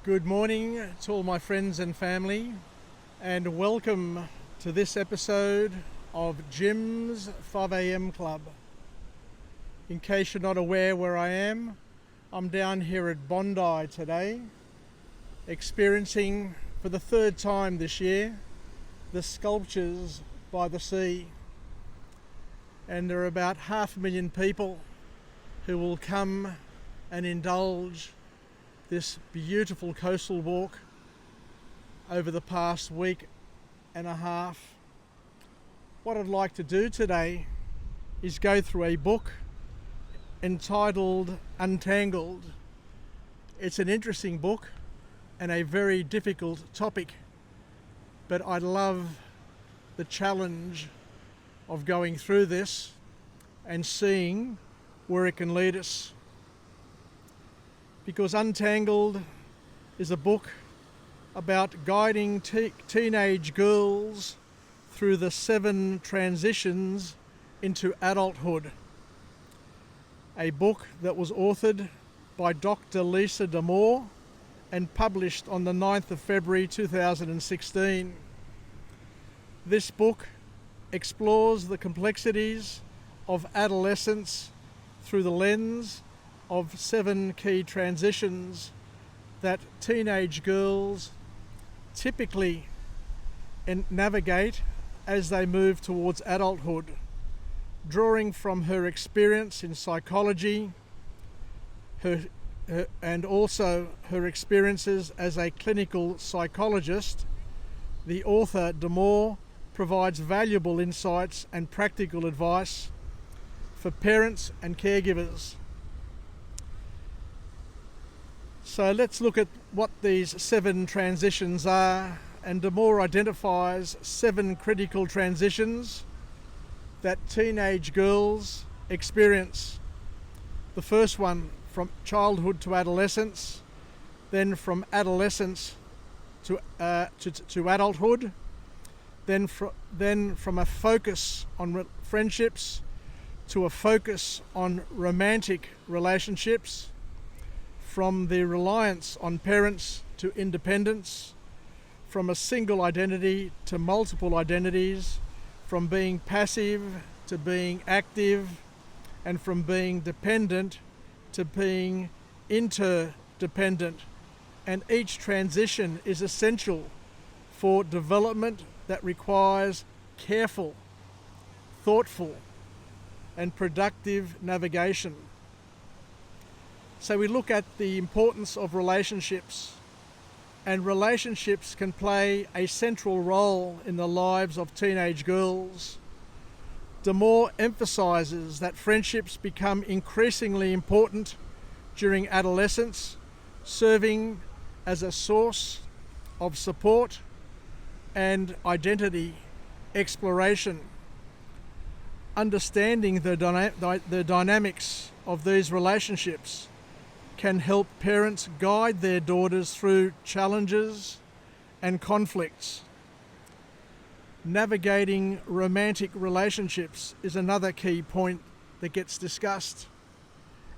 Good morning to all my friends and family, and welcome to this episode of Jim's 5am Club. In case you're not aware where I am, I'm down here at Bondi today, experiencing for the third time this year the sculptures by the sea. And there are about 500,000 people who will come and indulge this beautiful coastal walk over the past week and a half. What I'd like to do today is go through a book entitled Untangled. It's an interesting book and a very difficult topic, but I love the challenge of going through this and seeing where it can lead us. Because Untangled is a book about guiding teenage girls through the 7 transitions into adulthood. A book that was authored by Dr. Lisa Damour and published on the 9th of February 2016. This book explores the complexities of adolescence through the lens of 7 key transitions that teenage girls typically navigate as they move towards adulthood, drawing from her experience in psychology, and also her experiences as a clinical psychologist. The author, Damour, provides valuable insights and practical advice for parents and caregivers. So let's look at what these 7 transitions are, and Damour identifies 7 critical transitions that teenage girls experience. The first one from childhood to adolescence, then from adolescence to adulthood, then from a focus on friendships to a focus on romantic relationships, from the reliance on parents to independence, from a single identity to multiple identities, from being passive to being active, and from being dependent to being interdependent. And each transition is essential for development that requires careful, thoughtful, and productive navigation. So we look at the importance of relationships, and relationships can play a central role in the lives of teenage girls. Damour emphasises that friendships become increasingly important during adolescence, serving as a source of support and identity exploration. Understanding the dynamics of these relationships can help parents guide their daughters through challenges and conflicts. Navigating romantic relationships is another key point that gets discussed.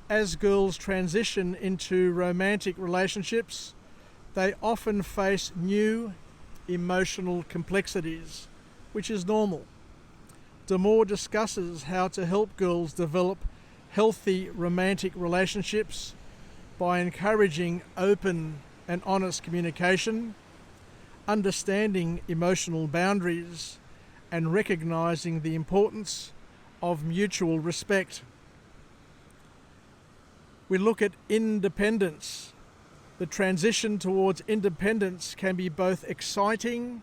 As girls transition into romantic relationships, they often face new emotional complexities, which is normal. Damour discusses how to help girls develop healthy romantic relationships by encouraging open and honest communication, understanding emotional boundaries, and recognizing the importance of mutual respect. We look at independence. The transition towards independence can be both exciting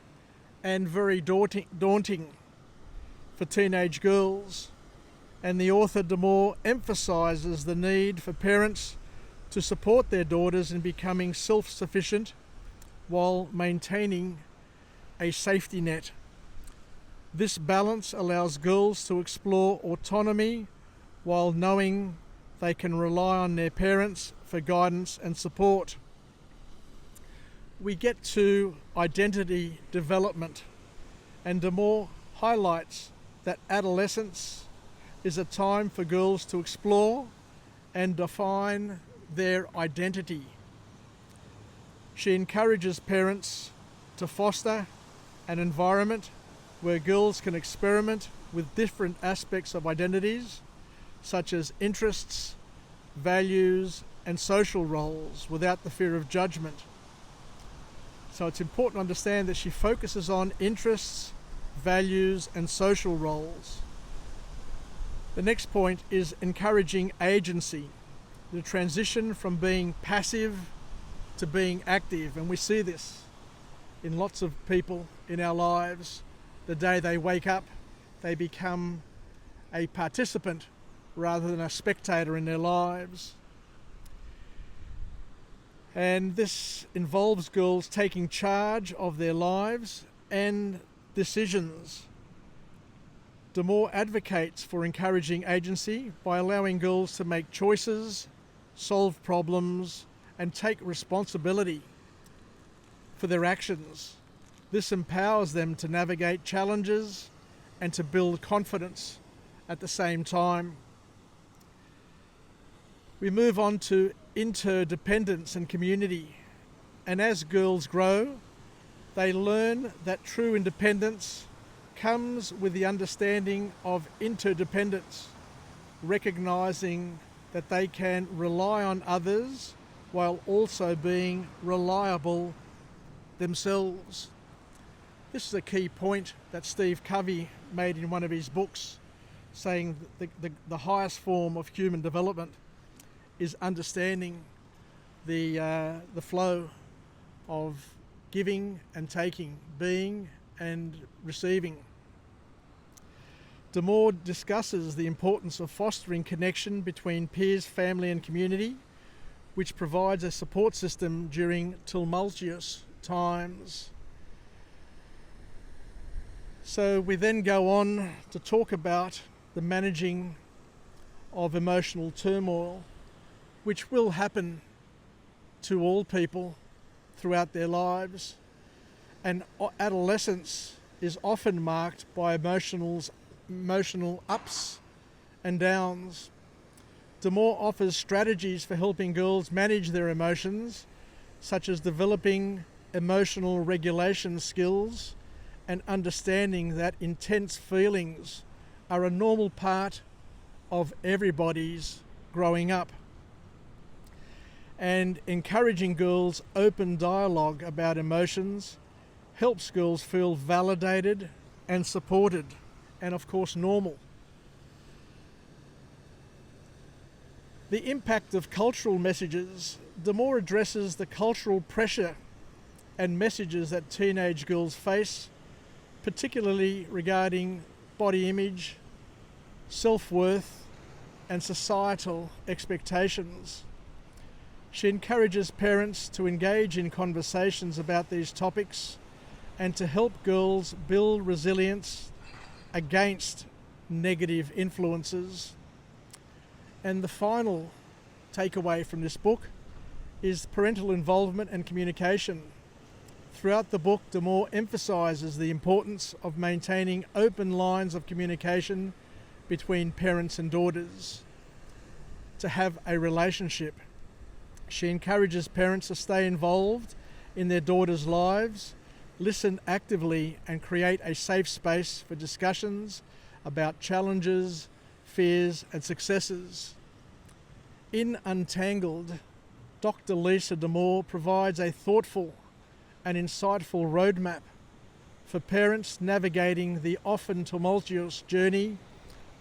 and very daunting for teenage girls, and the author Damour emphasizes the need for parents to support their daughters in becoming self-sufficient while maintaining a safety net. This balance allows girls to explore autonomy while knowing they can rely on their parents for guidance and support. We get to identity development, and Damour highlights that adolescence is a time for girls to explore and define their identity. She encourages parents to foster an environment where girls can experiment with different aspects of identities, such as interests, values, and social roles without the fear of judgment. So it's important to understand that she focuses on interests, values, and social roles. The next point is encouraging agency, the transition from being passive to being active. And we see this in lots of people in our lives. The day they wake up, they become a participant rather than a spectator in their lives. And this involves girls taking charge of their lives and decisions. Damour advocates for encouraging agency by allowing girls to make choices, solve problems, and take responsibility for their actions. This empowers them to navigate challenges and to build confidence at the same time. We move on to interdependence and community. And as girls grow, they learn that true independence comes with the understanding of interdependence, recognizing that they can rely on others while also being reliable themselves. This is a key point that Steve Covey made in one of his books, saying that the highest form of human development is understanding the flow of giving and taking, being and receiving. Damour discusses the importance of fostering connection between peers, family and community, which provides a support system during tumultuous times. So we then go on to talk about the managing of emotional turmoil, which will happen to all people throughout their lives. And adolescence is often marked by emotional ups and downs. Damour offers strategies for helping girls manage their emotions, such as developing emotional regulation skills and understanding that intense feelings are a normal part of everybody's growing up. And encouraging girls' open dialogue about emotions helps girls feel validated and supported, and of course normal. The impact of cultural messages. Damour addresses the cultural pressure and messages that teenage girls face, particularly regarding body image, self-worth, and societal expectations. She encourages parents to engage in conversations about these topics and to help girls build resilience against negative influences. And the final takeaway from this book is parental involvement and communication. Throughout the book, Damour emphasises the importance of maintaining open lines of communication between parents and daughters to have a relationship. She encourages parents to stay involved in their daughters' lives, listen actively, and create a safe space for discussions about challenges, fears, and successes. In Untangled, Dr. Lisa Damour provides a thoughtful and insightful roadmap for parents navigating the often tumultuous journey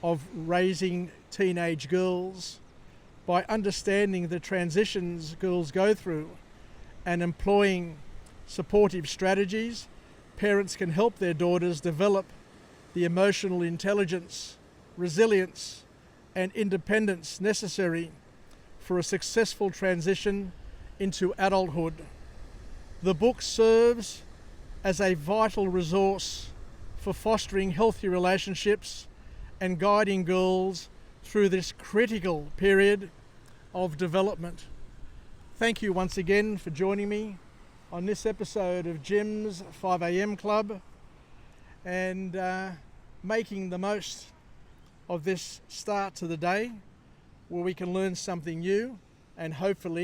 of raising teenage girls. By understanding the transitions girls go through and employing supportive strategies, parents can help their daughters develop the emotional intelligence, resilience, and independence necessary for a successful transition into adulthood. The book serves as a vital resource for fostering healthy relationships and guiding girls through this critical period of development. Thank you once again for joining me on this episode of Jim's 5am Club and making the most of this start to the day where we can learn something new and hopefully